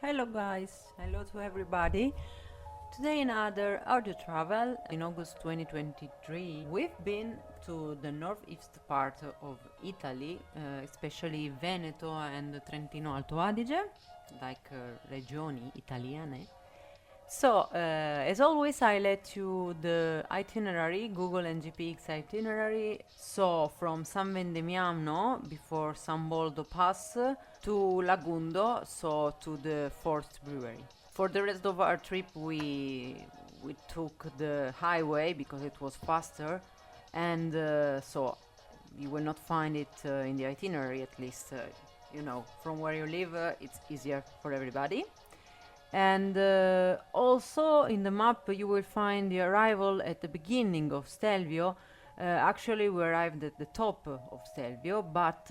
Hello guys, hello to everybody. Today another audio travel in August 2023. We've been to the northeast part of Italy, especially Veneto and Trentino Alto Adige, like regioni italiane. So, as always, I let you the itinerary, Google and GPX itinerary. So, from San Vendemiano, before San Boldo Pass, to Lagundo, so to the fourth brewery. For the rest of our trip, we took the highway because it was faster, and so you will not find it in the itinerary. At least, from where you live, it's easier for everybody. And also in the map you will find the arrival at the beginning of Stelvio. Actually, we arrived at the top of Stelvio, but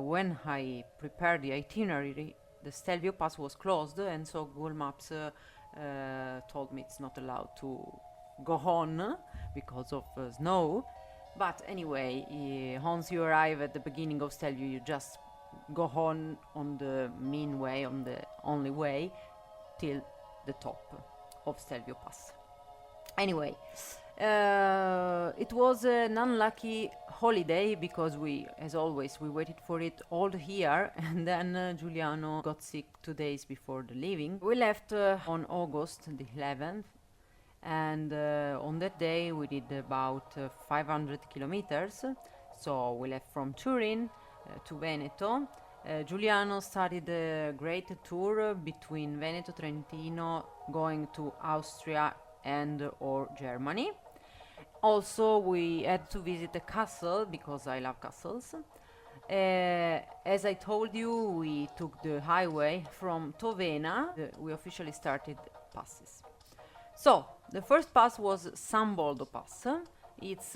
when I prepared the itinerary, the Stelvio pass was closed, and so Google Maps told me it's not allowed to go on because of snow. But anyway, once you arrive at the beginning of Stelvio, you just go on the main way, on the only way, till the top of Stelvio Pass. Anyway, it was an unlucky holiday because as always, we waited for it all year, and then Giuliano got sick 2 days before the leaving. We left on August the 11th, and on that day we did about 500 kilometers. So we left from Turin to Veneto. Giuliano started a great tour between Veneto, Trentino, going to Austria and or Germany. Also, we had to visit a castle because I love castles. As I told you, we took the highway from Tovena. We officially started passes. So, the first pass was San Boldo Pass. It's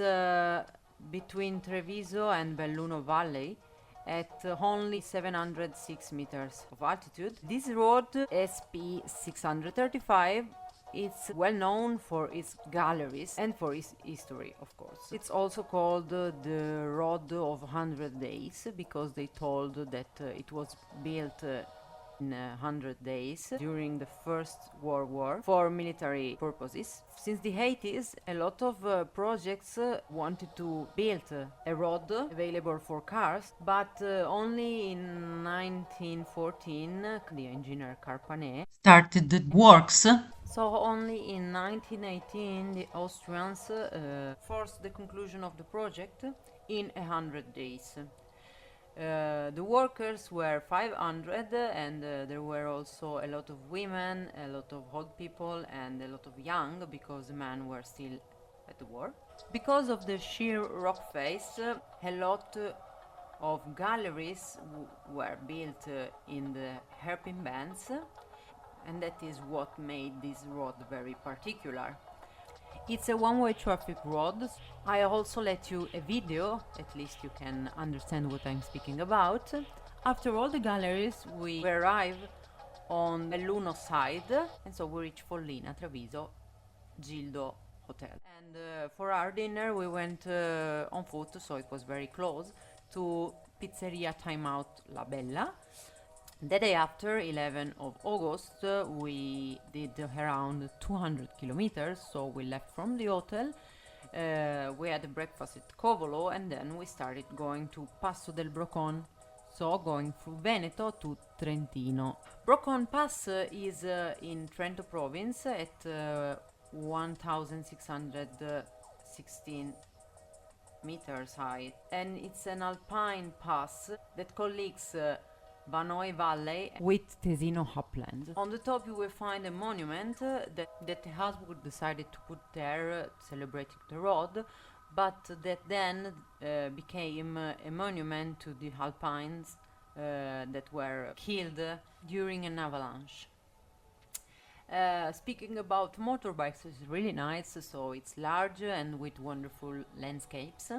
between Treviso and Belluno Valley, at only 706 meters of altitude. This road, SP 635, is well known for its galleries and for its history, of course. It's also called the Road of 100 Days because they told that it was built in 100 days during the First World War for military purposes. Since the 80s, a lot of projects wanted to build a road available for cars, but only in 1914 the engineer Carpanet started the works. So only in 1918 the Austrians forced the conclusion of the project in 100 days. The workers were 500, and there were also a lot of women, a lot of old people, and a lot of young, because the men were still at the war. Because of the sheer rock face, a lot of galleries were built in the hairpin bands, and that is what made this road very particular. It's a one-way traffic road. I also let you a video, at least you can understand what I'm speaking about. After all the galleries, we arrive on Belluno side, and so we reach Follina, Treviso, Gildo Hotel. And for our dinner, we went on foot, so it was very close, to Pizzeria Timeout La Bella. The day after, 11 of August, we did around 200 kilometers, so we left from the hotel, we had a breakfast at Covolo, and then we started going to Passo del Brocon, so going through Veneto to Trentino. Brocon Pass is in Trento province at 1616 meters high, and it's an alpine pass that connects Vanoy Valley with Tesino upland. On the top you will find a monument that the Habsburg decided to put there celebrating the road, but that then became a monument to the Alpines that were killed during an avalanche. Speaking about motorbikes, it's really nice, so it's large and with wonderful landscapes.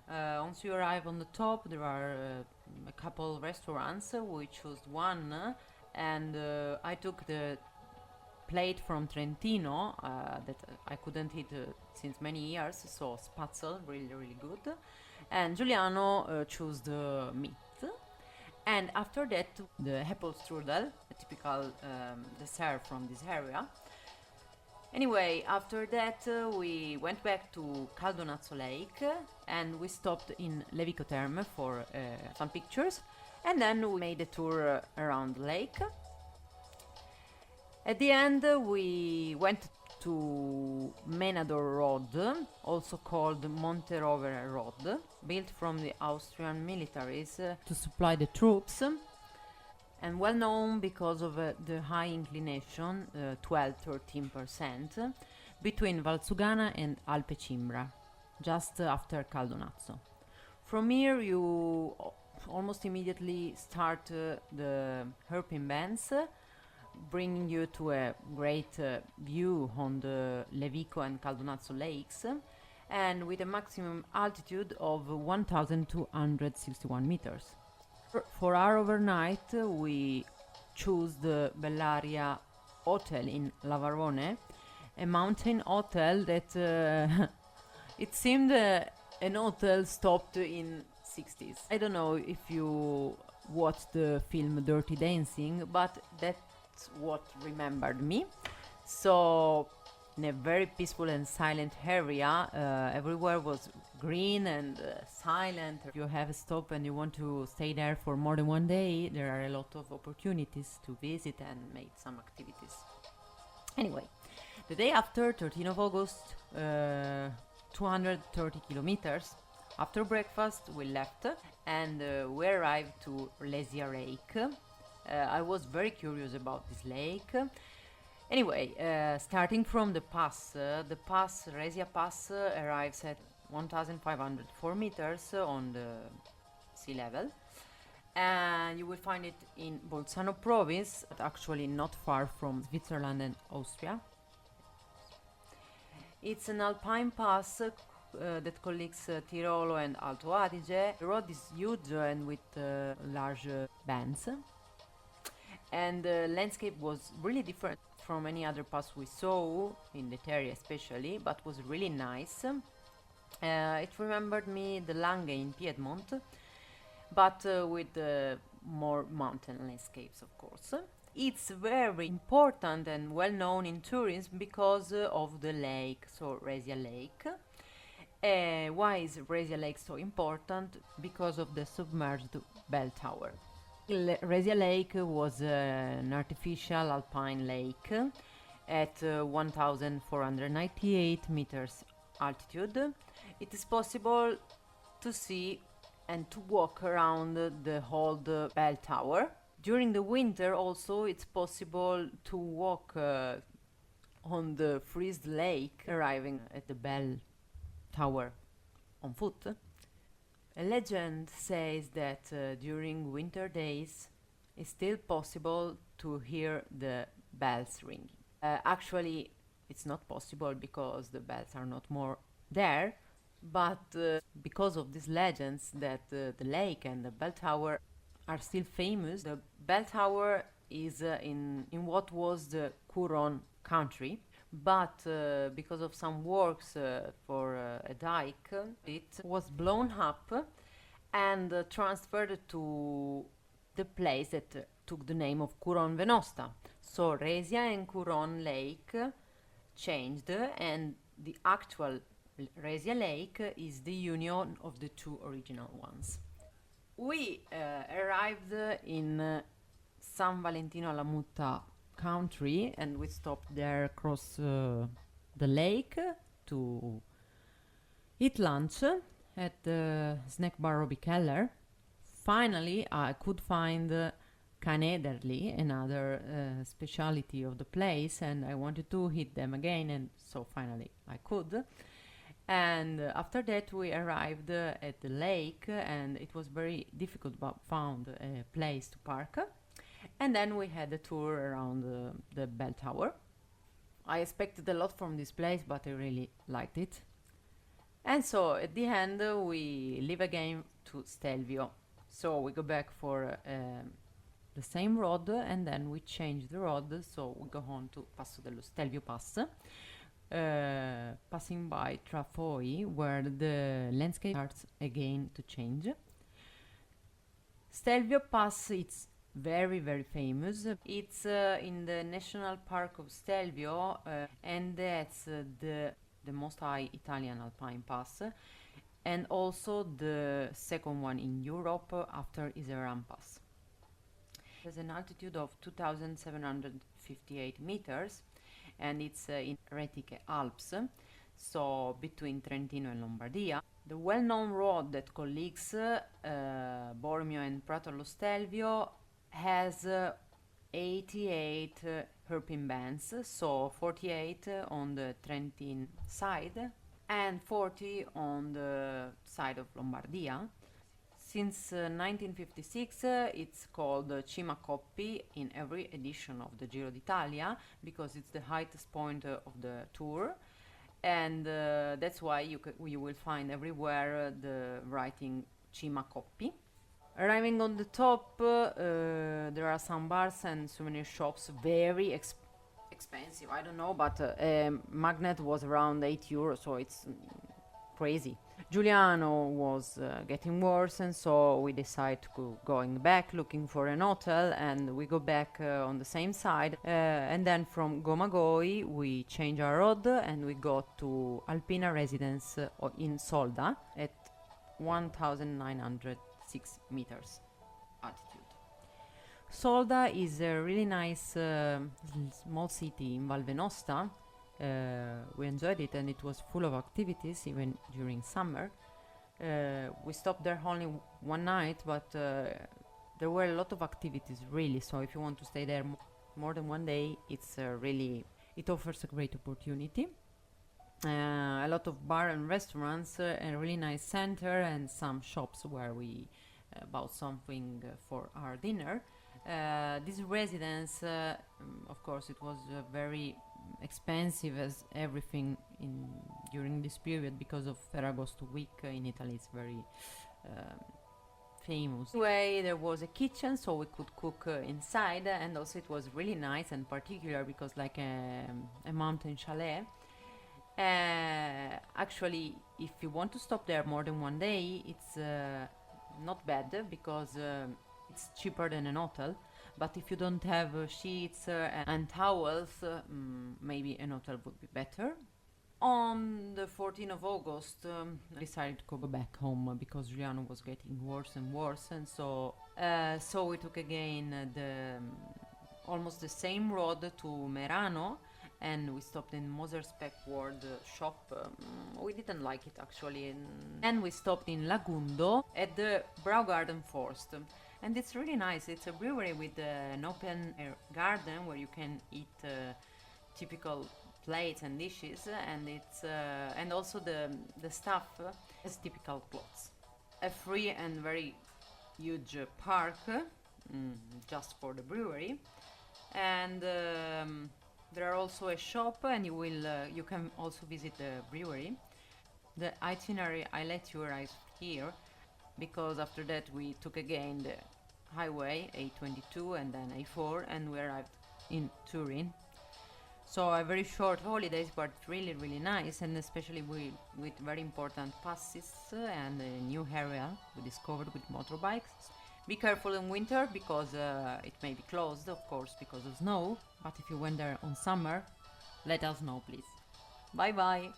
Once you arrive on the top, there are a couple restaurants. We chose one, and I took the plate from Trentino that I couldn't eat since many years, so spatzel, really, really good. And Giuliano chose the meat. And after that, the apple strudel, typical dessert from this area. Anyway, after that we went back to Caldonazzo Lake and we stopped in Levico Terme for some pictures, and then we made a tour around the lake. At the end we went to Menador Road, also called Monterovere Road, built from the Austrian militaries to supply the troops, and well known because of the high inclination, 12-13%, between Valsugana and Alpe Cimbra, just after Caldonazzo. From here you almost immediately start the hairpin bends, bringing you to a great view on the Levico and Caldonazzo lakes, and with a maximum altitude of 1,261 meters. For our overnight, we chose the Bellaria Hotel in Lavarone, a mountain hotel that it seemed an hotel stopped in 60s. I don't know if you watched the film Dirty Dancing, but that's what remembered me. So in a very peaceful and silent area, everywhere was green and silent. If you have a stop and you want to stay there for more than one day, there are a lot of opportunities to visit and make some activities. Anyway, the day after, 13th of August, 230 kilometers. After breakfast, we left and we arrived to RESIA Lake. I was very curious about this lake. Anyway, starting from the pass, RESIA Pass, arrives at 1,504 meters on the sea level, and you will find it in Bolzano province, but actually not far from Switzerland and Austria. It's an alpine pass that connects Tirolo and Alto Adige. The road is huge and with large bends, and the landscape was really different from any other pass we saw in that area especially, but was really nice. It remembered me the Langhe in Piedmont, but with more mountain landscapes, of course. It's very important and well known in tourism because of the lake, so RESIA Lake. Why is RESIA Lake so important? Because of the submerged bell tower. RESIA Lake was an artificial alpine lake at 1,498 meters altitude. It is possible to see and to walk around the whole bell tower. During the winter also it's possible to walk on the freezed lake, arriving at the bell tower on foot. A legend says that during winter days it's still possible to hear the bells ringing. Actually, it's not possible because the bells are not more there, but because of these legends that the lake and the bell tower are still famous. The bell tower is in what was the Couronne country, but because of some works for a dike, it was blown up and transferred to the place that took the name of Couronne Venosta. So RESIA and Couronne Lake changed, and the actual RESIA Lake is the union of the two original ones. We arrived in San Valentino alla Mutta country, and we stopped there across the lake to eat lunch at the snack bar Robbie Keller. Finally, I could find canederli, another speciality of the place, and I wanted to eat them again, and so finally I could. And after that we arrived at the lake, and it was very difficult but found a place to park. And then we had a tour around the bell tower. I expected a lot from this place, but I really liked it. And so at the end we leave again to Stelvio. So we go back for the same road, and then we change the road, so we go on to Passo dello Stelvio Pass, passing by Trafoi, where the landscape starts again to change. Stelvio Pass, it's very very famous. It's in the National Park of Stelvio, and that's the most high Italian alpine pass, and also the second one in Europe after Iseran Pass. It has an altitude of 2,758 meters, and it's in Retiche Alps, so between Trentino and Lombardia. The well-known road that connects Bormio and Prato allo Stelvio has 88 hairpin bends, so 48 on the Trentin side and 40 on the side of Lombardia. Since 1956 it's called Cima Coppi in every edition of the Giro d'Italia, because it's the highest point of the tour, and that's why you will find everywhere the writing Cima Coppi. Arriving on the top, there are some bars and souvenir shops, very expensive, I don't know, but a magnet was around 8 euros, so it's crazy. Giuliano was getting worse, and so we decided to going back looking for an hotel, and we go back on the same side, and then from Gomagoi we change our road and we go to Alpina residence in Solda at 1906 meters altitude. Solda is a really nice small city in Val Venosta. We enjoyed it, and it was full of activities even during summer. We stopped there only one night, but there were a lot of activities really, so if you want to stay there more than one day, it's it offers a great opportunity. A lot of bar and restaurants, a really nice center, and some shops where we bought something for our dinner. This residence, of course, it was very expensive as everything during this period, because of Ferragosto week in Italy. It's very famous. Anyway, there was a kitchen, so we could cook inside, and also it was really nice and particular because like a mountain chalet. Actually, if you want to stop there more than one day, it's not bad, because it's cheaper than an hotel. But if you don't have sheets and towels, maybe an hotel would be better. On the 14th of August, I decided to go back home because Giuliano was getting worse and worse, and so we took again almost the same road to Merano, and we stopped in Moserspeck Ward shop. We didn't like it actually, and we stopped in Lagundo at the Braugarten Forst. And it's really nice. It's a brewery with an open air garden where you can eat typical plates and dishes, and it's and also the staff has typical clothes. A free and very huge park just for the brewery, and there are also a shop, and you can also visit the brewery. The itinerary I let you arrive here, because after that we took again the highway A22 and then A4, and we arrived in Turin. So a very short holidays, but really really nice, and especially with very important passes and a new area we discovered with motorbikes. Be careful in winter, because it may be closed, of course, because of snow, but if you went there on summer, let us know please. Bye bye.